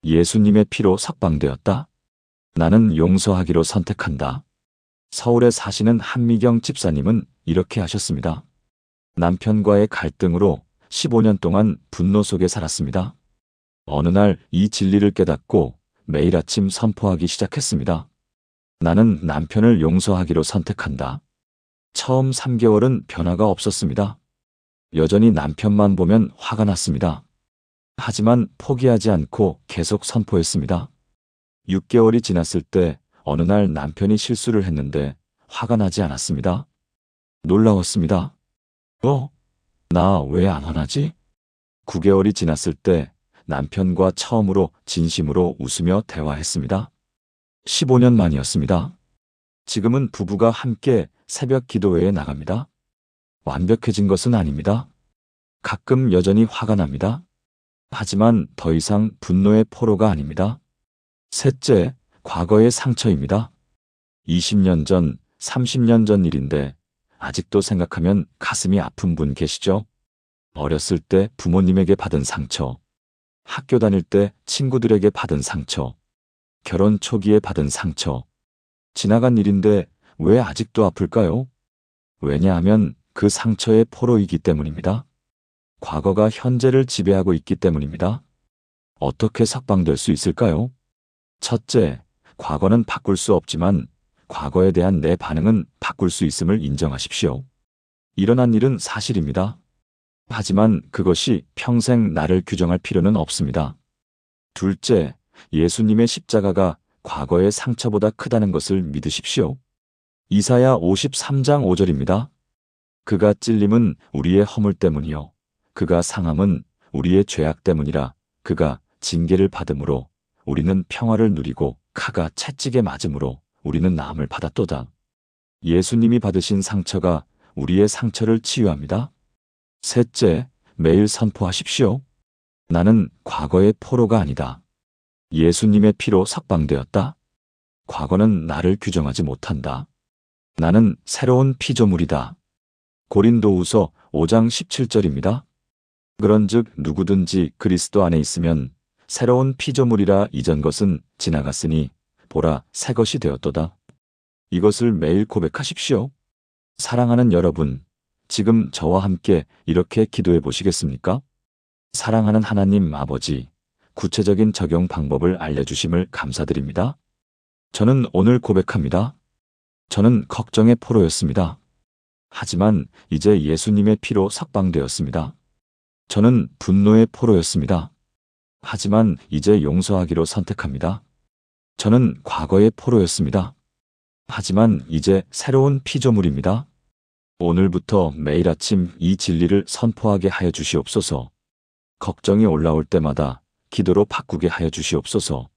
예수님의 피로 석방되었다. 나는 용서하기로 선택한다. 서울에 사시는 한미경 집사님은 이렇게 하셨습니다. 남편과의 갈등으로 15년 동안 분노 속에 살았습니다. 어느 날 이 진리를 깨닫고 매일 아침 선포하기 시작했습니다. 나는 남편을 용서하기로 선택한다. 처음 3개월은 변화가 없었습니다. 여전히 남편만 보면 화가 났습니다. 하지만 포기하지 않고 계속 선포했습니다. 6개월이 지났을 때 어느 날 남편이 실수를 했는데 화가 나지 않았습니다. 놀라웠습니다. 나 왜 안 화나지? 9개월이 지났을 때 남편과 처음으로 진심으로 웃으며 대화했습니다. 15년 만이었습니다. 지금은 부부가 함께 새벽 기도회에 나갑니다. 완벽해진 것은 아닙니다. 가끔 여전히 화가 납니다. 하지만 더 이상 분노의 포로가 아닙니다. 셋째, 과거의 상처입니다. 20년 전, 30년 전 일인데 아직도 생각하면 가슴이 아픈 분 계시죠? 어렸을 때 부모님에게 받은 상처, 학교 다닐 때 친구들에게 받은 상처, 결혼 초기에 받은 상처. 지나간 일인데 왜 아직도 아플까요? 왜냐하면 그 상처의 포로이기 때문입니다. 과거가 현재를 지배하고 있기 때문입니다. 어떻게 석방될 수 있을까요? 첫째, 과거는 바꿀 수 없지만 과거에 대한 내 반응은 바꿀 수 있음을 인정하십시오. 일어난 일은 사실입니다. 하지만 그것이 평생 나를 규정할 필요는 없습니다. 둘째, 예수님의 십자가가 과거의 상처보다 크다는 것을 믿으십시오. 이사야 53장 5절입니다. 그가 찔림은 우리의 허물 때문이요 그가 상함은 우리의 죄악 때문이라. 그가 징계를 받음으로 우리는 평화를 누리고 칼가 채찍에 맞음으로 우리는 나음을 받았도다. 예수님이 받으신 상처가 우리의 상처를 치유합니다. 셋째, 매일 선포하십시오. 나는 과거의 포로가 아니다. 예수님의 피로 석방되었다. 과거는 나를 규정하지 못한다. 나는 새로운 피조물이다. 고린도후서 5장 17절입니다. 그런즉 누구든지 그리스도 안에 있으면 새로운 피조물이라. 이전 것은 지나갔으니 보라 새 것이 되었도다. 이것을 매일 고백하십시오. 사랑하는 여러분, 지금 저와 함께 이렇게 기도해 보시겠습니까? 사랑하는 하나님 아버지, 구체적인 적용 방법을 알려주심을 감사드립니다. 저는 오늘 고백합니다. 저는 걱정의 포로였습니다. 하지만 이제 예수님의 피로 석방되었습니다. 저는 분노의 포로였습니다. 하지만 이제 용서하기로 선택합니다. 저는 과거의 포로였습니다. 하지만 이제 새로운 피조물입니다. 오늘부터 매일 아침 이 진리를 선포하게 하여 주시옵소서. 걱정이 올라올 때마다 기도로 바꾸게 하여 주시옵소서.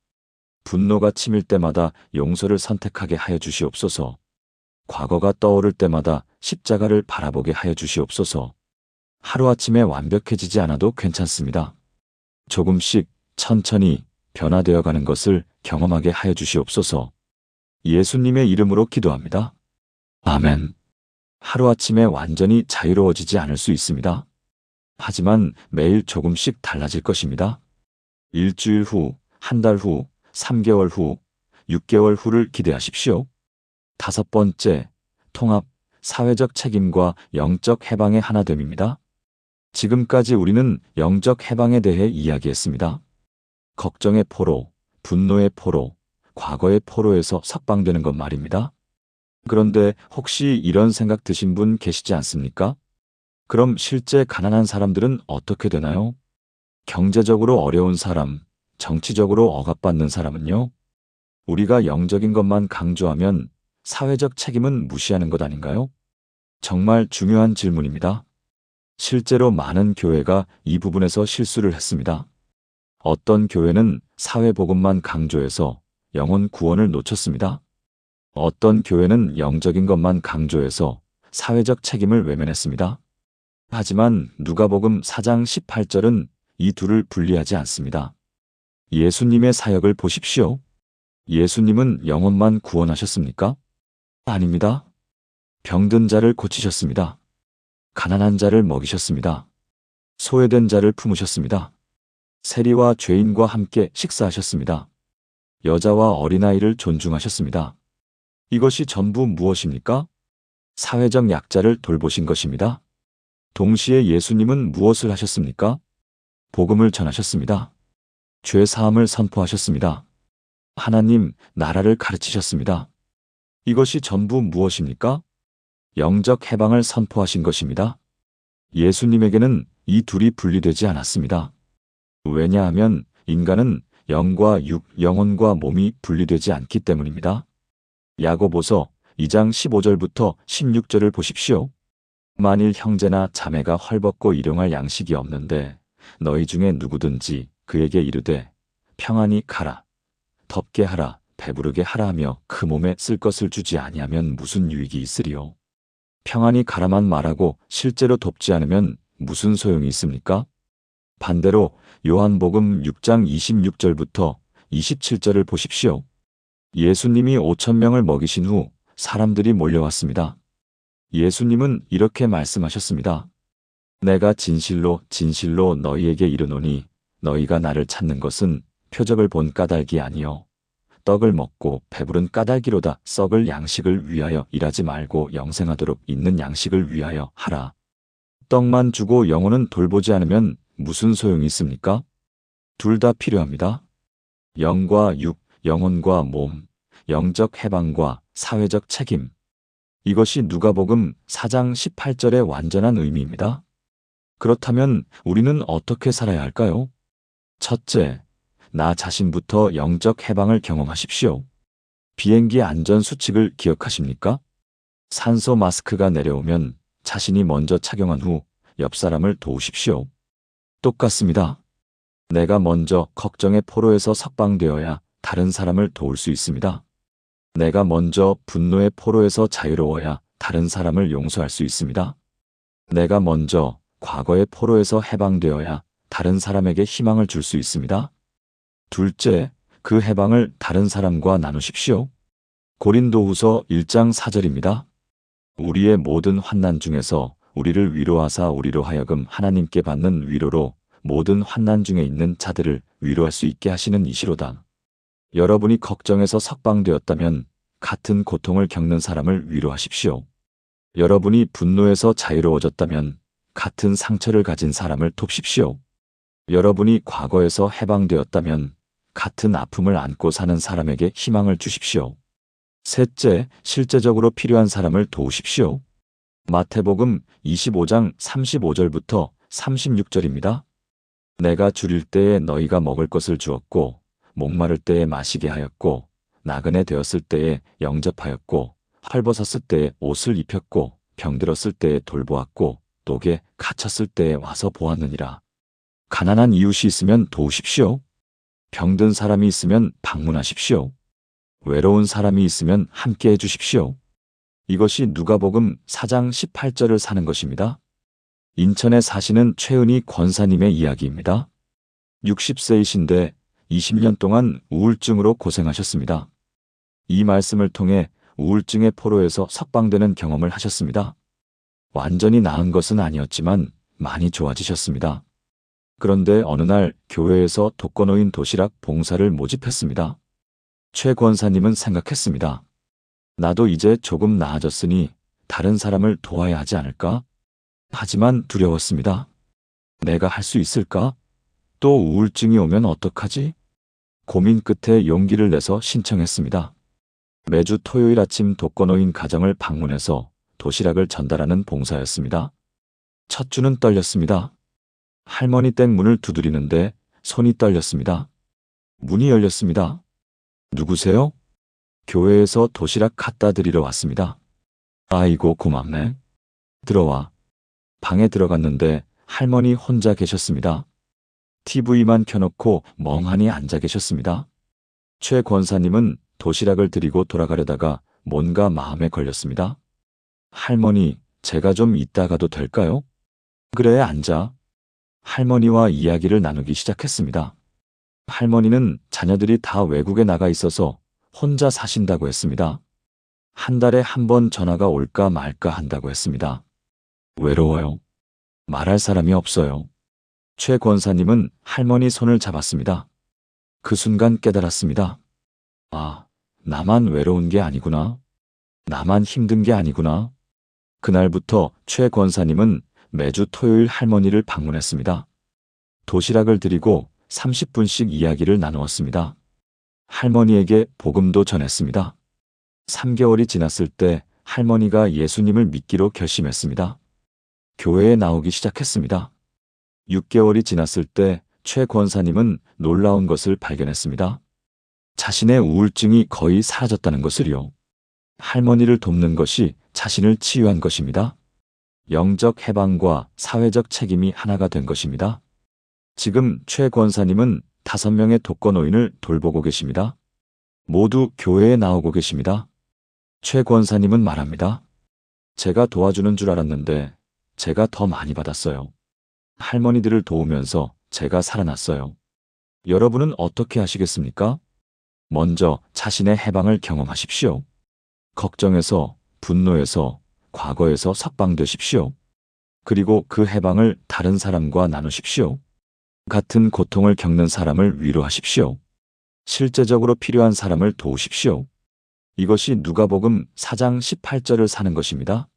분노가 치밀 때마다 용서를 선택하게 하여 주시옵소서. 과거가 떠오를 때마다 십자가를 바라보게 하여 주시옵소서. 하루아침에 완벽해지지 않아도 괜찮습니다. 조금씩 천천히 변화되어 가는 것을 경험하게 하여 주시옵소서. 예수님의 이름으로 기도합니다. 아멘. 하루아침에 완전히 자유로워지지 않을 수 있습니다. 하지만 매일 조금씩 달라질 것입니다. 일주일 후, 한 달 후, 3개월 후, 6개월 후를 기대하십시오. 다섯 번째, 통합, 사회적 책임과 영적 해방의 하나됨입니다. 지금까지 우리는 영적 해방에 대해 이야기했습니다. 걱정의 포로, 분노의 포로, 과거의 포로에서 석방되는 것 말입니다. 그런데 혹시 이런 생각 드신 분 계시지 않습니까? 그럼 실제 가난한 사람들은 어떻게 되나요? 경제적으로 어려운 사람, 정치적으로 억압받는 사람은요? 우리가 영적인 것만 강조하면 사회적 책임은 무시하는 것 아닌가요? 정말 중요한 질문입니다. 실제로 많은 교회가 이 부분에서 실수를 했습니다. 어떤 교회는 사회복음만 강조해서 영혼 구원을 놓쳤습니다. 어떤 교회는 영적인 것만 강조해서 사회적 책임을 외면했습니다. 하지만 누가복음 4장 18절은 이 둘을 분리하지 않습니다. 예수님의 사역을 보십시오. 예수님은 영혼만 구원하셨습니까? 아닙니다. 병든 자를 고치셨습니다. 가난한 자를 먹이셨습니다. 소외된 자를 품으셨습니다. 세리와 죄인과 함께 식사하셨습니다. 여자와 어린아이를 존중하셨습니다. 이것이 전부 무엇입니까? 사회적 약자를 돌보신 것입니다. 동시에 예수님은 무엇을 하셨습니까? 복음을 전하셨습니다. 죄 사함을 선포하셨습니다. 하나님 나라를 가르치셨습니다. 이것이 전부 무엇입니까? 영적 해방을 선포하신 것입니다. 예수님에게는 이 둘이 분리되지 않았습니다. 왜냐하면 인간은 영과 육, 영혼과 몸이 분리되지 않기 때문입니다. 야고보서 2장 15절부터 16절을 보십시오. 만일 형제나 자매가 헐벗고 일용할 양식이 없는데 너희 중에 누구든지 그에게 이르되 평안히 가라, 덥게 하라, 배부르게 하라 하며 그 몸에 쓸 것을 주지 아니하면 무슨 유익이 있으리요? 평안히 가라만 말하고 실제로 돕지 않으면 무슨 소용이 있습니까? 반대로 요한복음 6장 26절부터 27절을 보십시오. 예수님이 5,000명을 먹이신 후 사람들이 몰려왔습니다. 예수님은 이렇게 말씀하셨습니다. 내가 진실로 진실로 너희에게 이르노니 너희가 나를 찾는 것은 표적을 본 까닭이 아니요 떡을 먹고 배부른 까닭이로다. 썩을 양식을 위하여 일하지 말고 영생하도록 있는 양식을 위하여 하라. 떡만 주고 영혼은 돌보지 않으면 무슨 소용이 있습니까? 둘 다 필요합니다. 영과 육, 영혼과 몸, 영적 해방과 사회적 책임. 이것이 누가복음 4장 18절의 완전한 의미입니다. 그렇다면 우리는 어떻게 살아야 할까요? 첫째, 나 자신부터 영적 해방을 경험하십시오. 비행기 안전 수칙을 기억하십니까? 산소 마스크가 내려오면 자신이 먼저 착용한 후 옆 사람을 도우십시오. 똑같습니다. 내가 먼저 걱정의 포로에서 석방되어야 다른 사람을 도울 수 있습니다. 내가 먼저 분노의 포로에서 자유로워야 다른 사람을 용서할 수 있습니다. 내가 먼저 과거의 포로에서 해방되어야 다른 사람에게 희망을 줄 수 있습니다. 둘째, 그 해방을 다른 사람과 나누십시오. 고린도후서 1장 4절입니다. 우리의 모든 환난 중에서 우리를 위로하사 우리로 하여금 하나님께 받는 위로로 모든 환난 중에 있는 자들을 위로할 수 있게 하시는 이시로다. 여러분이 걱정에서 석방되었다면 같은 고통을 겪는 사람을 위로하십시오. 여러분이 분노에서 자유로워졌다면 같은 상처를 가진 사람을 돕십시오. 여러분이 과거에서 해방되었다면 같은 아픔을 안고 사는 사람에게 희망을 주십시오. 셋째, 실제적으로 필요한 사람을 도우십시오. 마태복음 25장 35절부터 36절입니다. 내가 줄일 때에 너희가 먹을 것을 주었고 목마를 때에 마시게 하였고 나그네 되었을 때에 영접하였고 헐벗었을 때에 옷을 입혔고 병들었을 때에 돌보았고 독에 갇혔을 때에 와서 보았느니라. 가난한 이웃이 있으면 도우십시오. 병든 사람이 있으면 방문하십시오. 외로운 사람이 있으면 함께 해주십시오. 이것이 누가복음 4장 18절을 사는 것입니다. 인천에 사시는 최은희 권사님의 이야기입니다. 60세이신데 20년 동안 우울증으로 고생하셨습니다. 이 말씀을 통해 우울증의 포로에서 석방되는 경험을 하셨습니다. 완전히 나은 것은 아니었지만 많이 좋아지셨습니다. 그런데 어느 날 교회에서 독거노인 도시락 봉사를 모집했습니다. 최 권사님은 생각했습니다. 나도 이제 조금 나아졌으니 다른 사람을 도와야 하지 않을까? 하지만 두려웠습니다. 내가 할 수 있을까? 또 우울증이 오면 어떡하지? 고민 끝에 용기를 내서 신청했습니다. 매주 토요일 아침 독거노인 가정을 방문해서 도시락을 전달하는 봉사였습니다. 첫 주는 떨렸습니다. 할머니 댁 문을 두드리는데 손이 떨렸습니다. 문이 열렸습니다. 누구세요? 교회에서 도시락 갖다 드리러 왔습니다. 아이고 고맙네. 들어와. 방에 들어갔는데 할머니 혼자 계셨습니다. TV만 켜놓고 멍하니 앉아 계셨습니다. 최 권사님은 도시락을 드리고 돌아가려다가 뭔가 마음에 걸렸습니다. 할머니, 제가 좀 이따 가도 될까요? 그래, 앉아. 할머니와 이야기를 나누기 시작했습니다. 할머니는 자녀들이 다 외국에 나가 있어서 혼자 사신다고 했습니다. 한 달에 한 번 전화가 올까 말까 한다고 했습니다. 외로워요. 말할 사람이 없어요. 최 권사님은 할머니 손을 잡았습니다. 그 순간 깨달았습니다. 아, 나만 외로운 게 아니구나. 나만 힘든 게 아니구나. 그날부터 최 권사님은 매주 토요일 할머니를 방문했습니다. 도시락을 드리고 30분씩 이야기를 나누었습니다. 할머니에게 복음도 전했습니다. 3개월이 지났을 때 할머니가 예수님을 믿기로 결심했습니다. 교회에 나오기 시작했습니다. 6개월이 지났을 때 최 권사님은 놀라운 것을 발견했습니다. 자신의 우울증이 거의 사라졌다는 것을요. 할머니를 돕는 것이 자신을 치유한 것입니다. 영적 해방과 사회적 책임이 하나가 된 것입니다. 지금 최 권사님은 5명의 독거노인을 돌보고 계십니다. 모두 교회에 나오고 계십니다. 최 권사님은 말합니다. 제가 도와주는 줄 알았는데 제가 더 많이 받았어요. 할머니들을 도우면서 제가 살아났어요. 여러분은 어떻게 하시겠습니까? 먼저 자신의 해방을 경험하십시오. 걱정에서, 분노에서, 과거에서 석방되십시오. 그리고 그 해방을 다른 사람과 나누십시오. 같은 고통을 겪는 사람을 위로하십시오. 실제적으로 필요한 사람을 도우십시오. 이것이 누가복음 4장 18절을 사는 것입니다.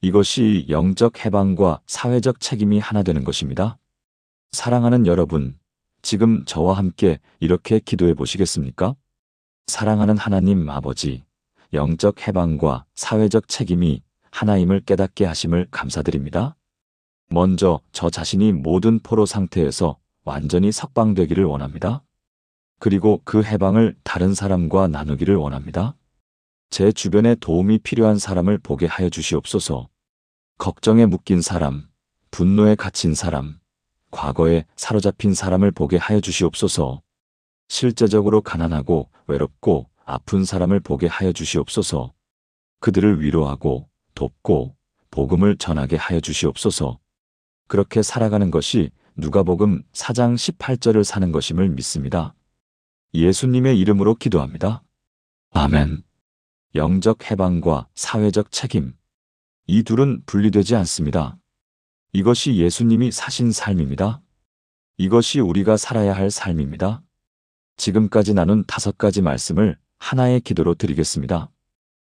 이것이 영적 해방과 사회적 책임이 하나 되는 것입니다. 사랑하는 여러분, 지금 저와 함께 이렇게 기도해 보시겠습니까? 사랑하는 하나님 아버지, 영적 해방과 사회적 책임이 하나임을 깨닫게 하심을 감사드립니다. 먼저 저 자신이 모든 포로 상태에서 완전히 석방되기를 원합니다. 그리고 그 해방을 다른 사람과 나누기를 원합니다. 제 주변에 도움이 필요한 사람을 보게 하여 주시옵소서. 걱정에 묶인 사람, 분노에 갇힌 사람, 과거에 사로잡힌 사람을 보게 하여 주시옵소서. 실제적으로 가난하고 외롭고 아픈 사람을 보게 하여 주시옵소서. 그들을 위로하고 돕고 복음을 전하게 하여 주시옵소서. 그렇게 살아가는 것이 누가복음 4장 18절을 사는 것임을 믿습니다. 예수님의 이름으로 기도합니다. 아멘. 영적 해방과 사회적 책임. 이 둘은 분리되지 않습니다. 이것이 예수님이 사신 삶입니다. 이것이 우리가 살아야 할 삶입니다. 지금까지 나눈 5가지 말씀을 하나의 기도로 드리겠습니다.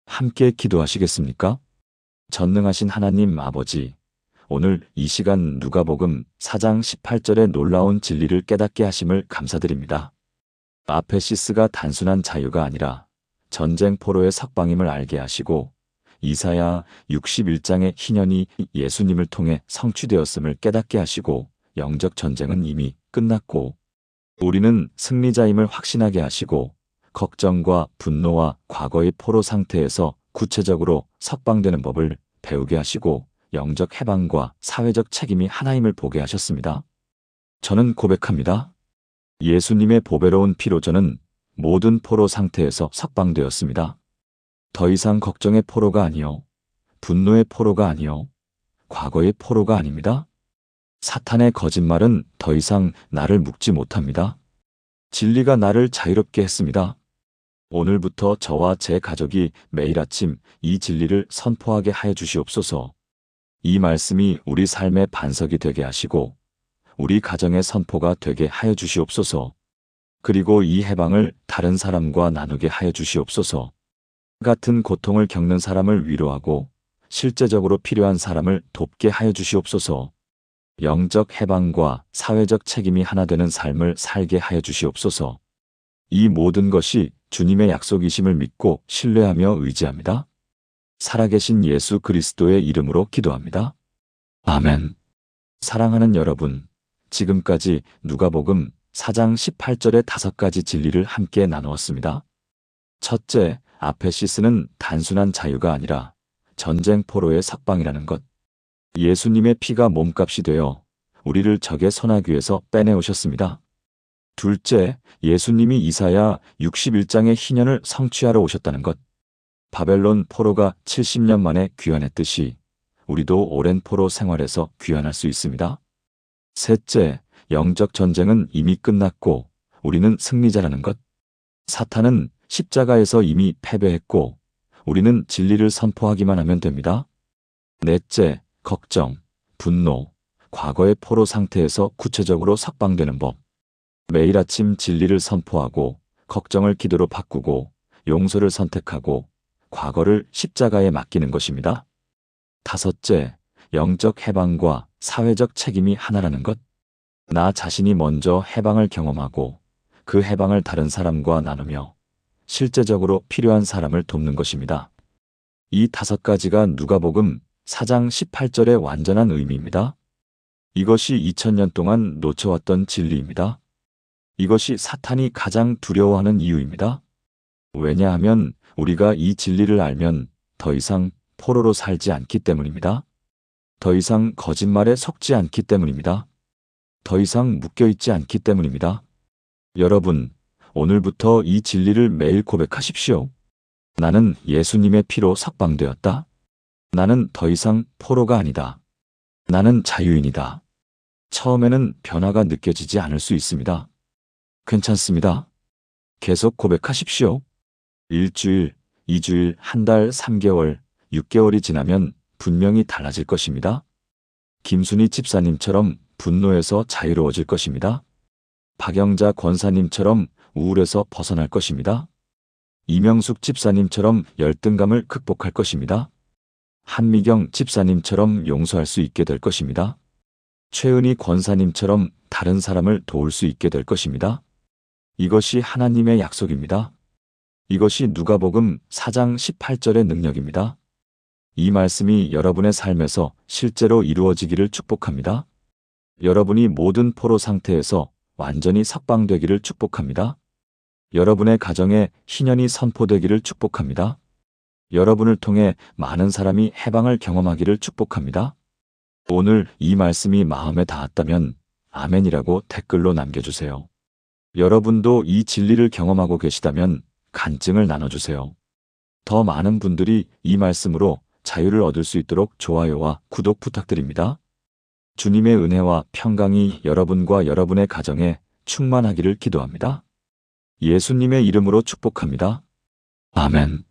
함께 기도하시겠습니까? 전능하신 하나님 아버지, 오늘 이 시간 누가복음 4장 18절의 놀라운 진리를 깨닫게 하심을 감사드립니다. 아페시스가 단순한 자유가 아니라 전쟁 포로의 석방임을 알게 하시고 이사야 61장의 희년이 예수님을 통해 성취되었음을 깨닫게 하시고 영적 전쟁은 이미 끝났고 우리는 승리자임을 확신하게 하시고 걱정과 분노와 과거의 포로 상태에서 구체적으로 석방되는 법을 배우게 하시고 영적 해방과 사회적 책임이 하나임을 보게 하셨습니다. 저는 고백합니다. 예수님의 보배로운 피로 저는 모든 포로 상태에서 석방되었습니다. 더 이상 걱정의 포로가 아니요, 분노의 포로가 아니요, 과거의 포로가 아닙니다. 사탄의 거짓말은 더 이상 나를 묶지 못합니다. 진리가 나를 자유롭게 했습니다. 오늘부터 저와 제 가족이 매일 아침 이 진리를 선포하게 하여 주시옵소서. 이 말씀이 우리 삶의 반석이 되게 하시고 우리 가정의 선포가 되게 하여 주시옵소서. 그리고 이 해방을 다른 사람과 나누게 하여 주시옵소서. 같은 고통을 겪는 사람을 위로하고 실제적으로 필요한 사람을 돕게 하여 주시옵소서. 영적 해방과 사회적 책임이 하나 되는 삶을 살게 하여 주시옵소서. 이 모든 것이 주님의 약속이심을 믿고 신뢰하며 의지합니다. 살아계신 예수 그리스도의 이름으로 기도합니다. 아멘. 사랑하는 여러분, 지금까지 누가복음 4장 18절의 5가지 진리를 함께 나누었습니다. 첫째, 아페시스는 단순한 자유가 아니라 전쟁 포로의 석방이라는 것. 예수님의 피가 몸값이 되어 우리를 적의 손아귀에서 빼내오셨습니다. 둘째, 예수님이 이사야 61장의 희년을 성취하러 오셨다는 것. 바벨론 포로가 70년 만에 귀환했듯이 우리도 오랜 포로 생활에서 귀환할 수 있습니다. 셋째, 영적 전쟁은 이미 끝났고 우리는 승리자라는 것. 사탄은 십자가에서 이미 패배했고 우리는 진리를 선포하기만 하면 됩니다. 넷째, 걱정, 분노, 과거의 포로 상태에서 구체적으로 석방되는 법. 매일 아침 진리를 선포하고 걱정을 기도로 바꾸고 용서를 선택하고 과거를 십자가에 맡기는 것입니다. 다섯째, 영적 해방과 사회적 책임이 하나라는 것. 나 자신이 먼저 해방을 경험하고 그 해방을 다른 사람과 나누며 실제적으로 필요한 사람을 돕는 것입니다. 이 다섯 가지가 누가복음 4장 18절의 완전한 의미입니다. 이것이 2000년 동안 놓쳐왔던 진리입니다. 이것이 사탄이 가장 두려워하는 이유입니다. 왜냐하면 우리가 이 진리를 알면 더 이상 포로로 살지 않기 때문입니다. 더 이상 거짓말에 속지 않기 때문입니다. 더 이상 묶여있지 않기 때문입니다. 여러분, 오늘부터 이 진리를 매일 고백하십시오. 나는 예수님의 피로 석방되었다. 나는 더 이상 포로가 아니다. 나는 자유인이다. 처음에는 변화가 느껴지지 않을 수 있습니다. 괜찮습니다. 계속 고백하십시오. 일주일, 2주일, 한 달, 3개월, 6개월이 지나면 분명히 달라질 것입니다. 김순희 집사님처럼 분노에서 자유로워질 것입니다. 박영자 권사님처럼 우울에서 벗어날 것입니다. 이명숙 집사님처럼 열등감을 극복할 것입니다. 한미경 집사님처럼 용서할 수 있게 될 것입니다. 최은희 권사님처럼 다른 사람을 도울 수 있게 될 것입니다. 이것이 하나님의 약속입니다. 이것이 누가복음 4장 18절의 능력입니다. 이 말씀이 여러분의 삶에서 실제로 이루어지기를 축복합니다. 여러분이 모든 포로 상태에서 완전히 석방되기를 축복합니다. 여러분의 가정에 희년이 선포되기를 축복합니다. 여러분을 통해 많은 사람이 해방을 경험하기를 축복합니다. 오늘 이 말씀이 마음에 닿았다면 아멘이라고 댓글로 남겨주세요. 여러분도 이 진리를 경험하고 계시다면 간증을 나눠주세요. 더 많은 분들이 이 말씀으로 자유를 얻을 수 있도록 좋아요와 구독 부탁드립니다. 주님의 은혜와 평강이 여러분과 여러분의 가정에 충만하기를 기도합니다. 예수님의 이름으로 축복합니다. 아멘.